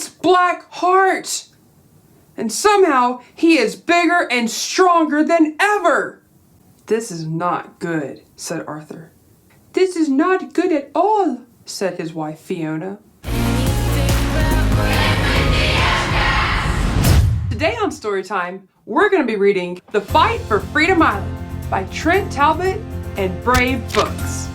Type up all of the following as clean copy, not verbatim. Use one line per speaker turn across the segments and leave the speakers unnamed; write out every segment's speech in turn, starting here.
It's Black Heart! And somehow he is bigger and stronger than ever! This is not good, said Arthur. This is not good at all, said his wife Fiona. Today on Storytime, we're going to be reading The Fight for Freedom Island by Trent Talbot and Brave Books.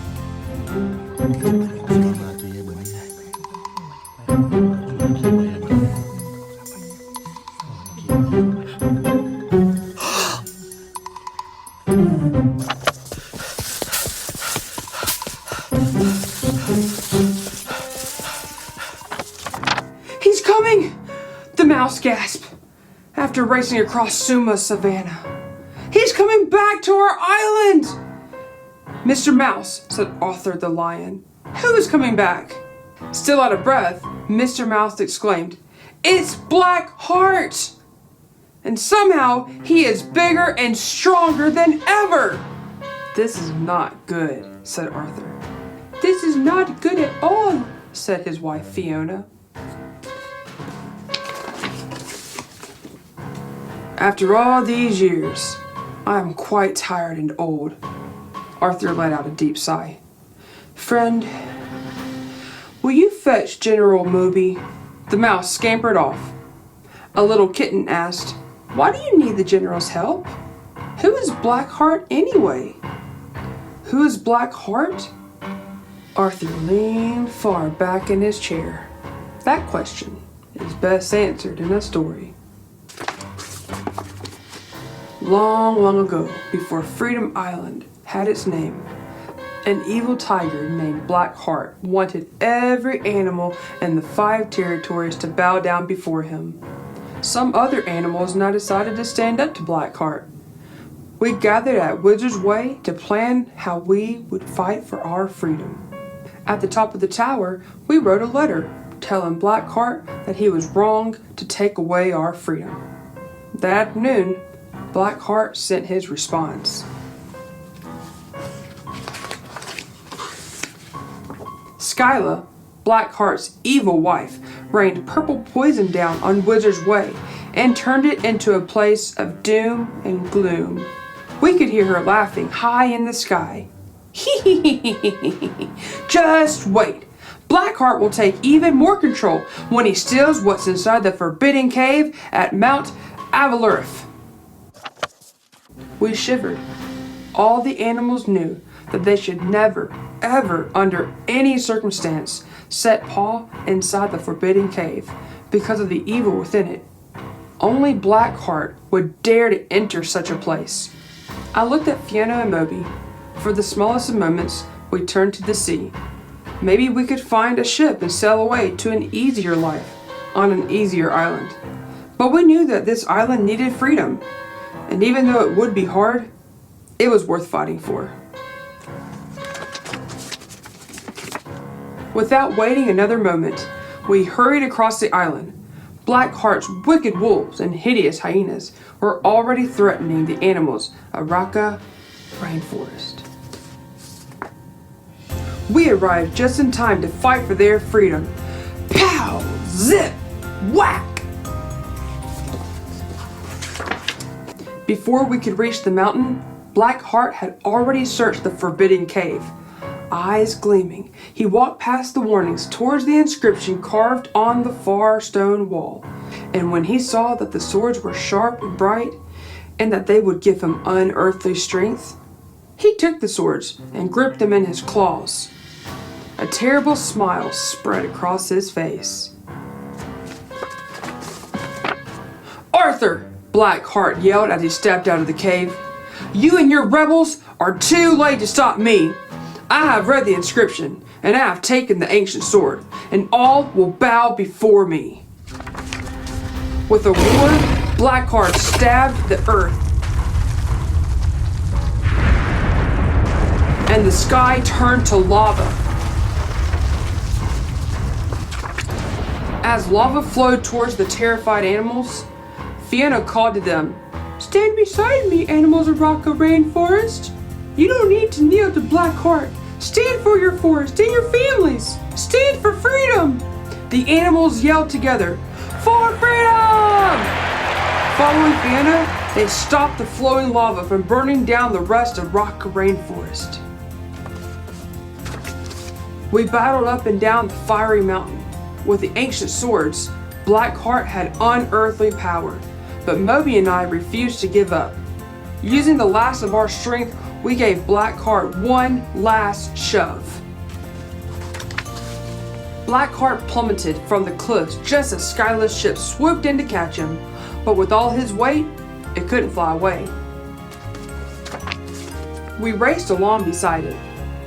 He's coming! The mouse gasped after racing across Suma's savannah. He's coming back to our island! Mr. Mouse, said Arthur the lion. Who is coming back? Still out of breath, Mr. Mouse exclaimed, It's Black Heart! And somehow he is bigger and stronger than ever! This is not good, said Arthur. This is not good at all, said his wife Fiona. After all these years, I am quite tired and old. Arthur let out a deep sigh. Friend, will you fetch General Mobi? The mouse scampered off. A little kitten asked, Why do you need the general's help? Who is Black Heart anyway? Who is Black Heart? Arthur leaned far back in his chair. That question is best answered in a story. Long, long ago, before Freedom Island had its name, an evil tiger named Black Heart wanted every animal in the 5 territories to bow down before him. Some other animals now decided to stand up to Black Heart. We gathered at Wizard's Way to plan how we would fight for our freedom. At the top of the tower, we wrote a letter telling Black Heart that he was wrong to take away our freedom. That afternoon, Black Heart sent his response. Skyla, Black Heart's evil wife, rained purple poison down on Wizard's Way and turned it into a place of doom and gloom. We could hear her laughing high in the sky. Just wait. Black Heart will take even more control when he steals what's inside the forbidden cave at Mount Avalurth. We shivered. All the animals knew that they should never, ever, under any circumstance, set paw inside the forbidden cave because of the evil within it. Only Black Heart would dare to enter such a place. I looked at Fiona and Mobi. For the smallest of moments, we turned to the sea. Maybe we could find a ship and sail away to an easier life on an easier island. But we knew that this island needed freedom. And even though it would be hard, it was worth fighting for. Without waiting another moment, we hurried across the island. Black Heart's wicked wolves and hideous hyenas were already threatening the animals of Raka rainforest. We arrived just in time to fight for their freedom. Pow! Zip! Whack! Before we could reach the mountain, Black Heart had already searched the forbidden cave. Eyes gleaming, he walked past the warnings towards the inscription carved on the far stone wall. And when he saw that the swords were sharp and bright, and that they would give him unearthly strength, he took the swords and gripped them in his claws. A terrible smile spread across his face. Arthur! Black Heart yelled as he stepped out of the cave. You and your rebels are too late to stop me. I have read the inscription, and I have taken the ancient sword, and all will bow before me. With a roar, Black Heart stabbed the earth, and the sky turned to lava. As lava flowed towards the terrified animals, Fiona called to them, Stand beside me, animals of Raka Rainforest. You don't need to kneel to Black Heart. Stand for your forest and your families. Stand for freedom. The animals yelled together, "For freedom!" Following Fiona, they stopped the flowing lava from burning down the rest of Rock Rainforest. We battled up and down the fiery mountain. With the ancient swords, Blackheart had unearthly power, but Mobi and I refused to give up. Using the last of our strength, we gave Blackheart one last shove. Blackheart plummeted from the cliffs just as Skyla's ship swooped in to catch him, but with all his weight, it couldn't fly away. We raced along beside it.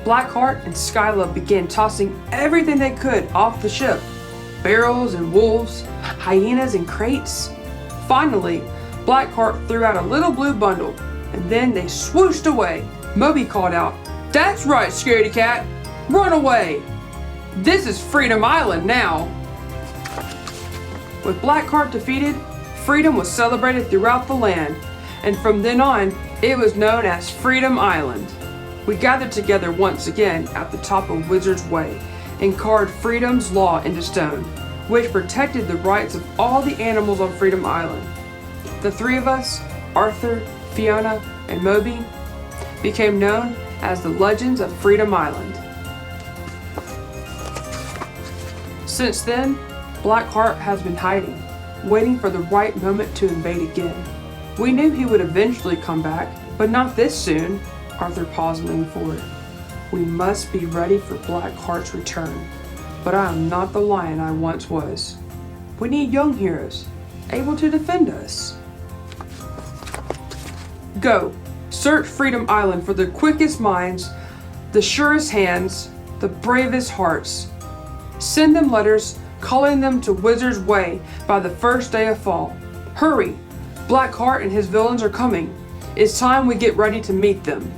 Blackheart and Skyla began tossing everything they could off the ship. Barrels and wolves, hyenas and crates. Finally, Blackheart threw out a little blue bundle, and then they swooshed away. Mobi called out, "That's right, Scaredy Cat! Run away! This is Freedom Island now!" With Blackheart defeated, freedom was celebrated throughout the land, and from then on, it was known as Freedom Island. We gathered together once again at the top of Wizard's Way and carved Freedom's Law into stone, which protected the rights of all the animals on Freedom Island. The three of us, Arthur, Fiona, and Mobi, became known as the Legends of Freedom Island. Since then, Blackheart has been hiding, waiting for the right moment to invade again. We knew he would eventually come back, but not this soon. Arthur paused and leaned forward. We must be ready for Blackheart's return, but I am not the lion I once was. We need young heroes, able to defend us. Go, search Freedom Island for the quickest minds, the surest hands, the bravest hearts. Send them letters calling them to Wizard's Way by the first day of fall. Hurry! Blackheart and his villains are coming. It's time we get ready to meet them.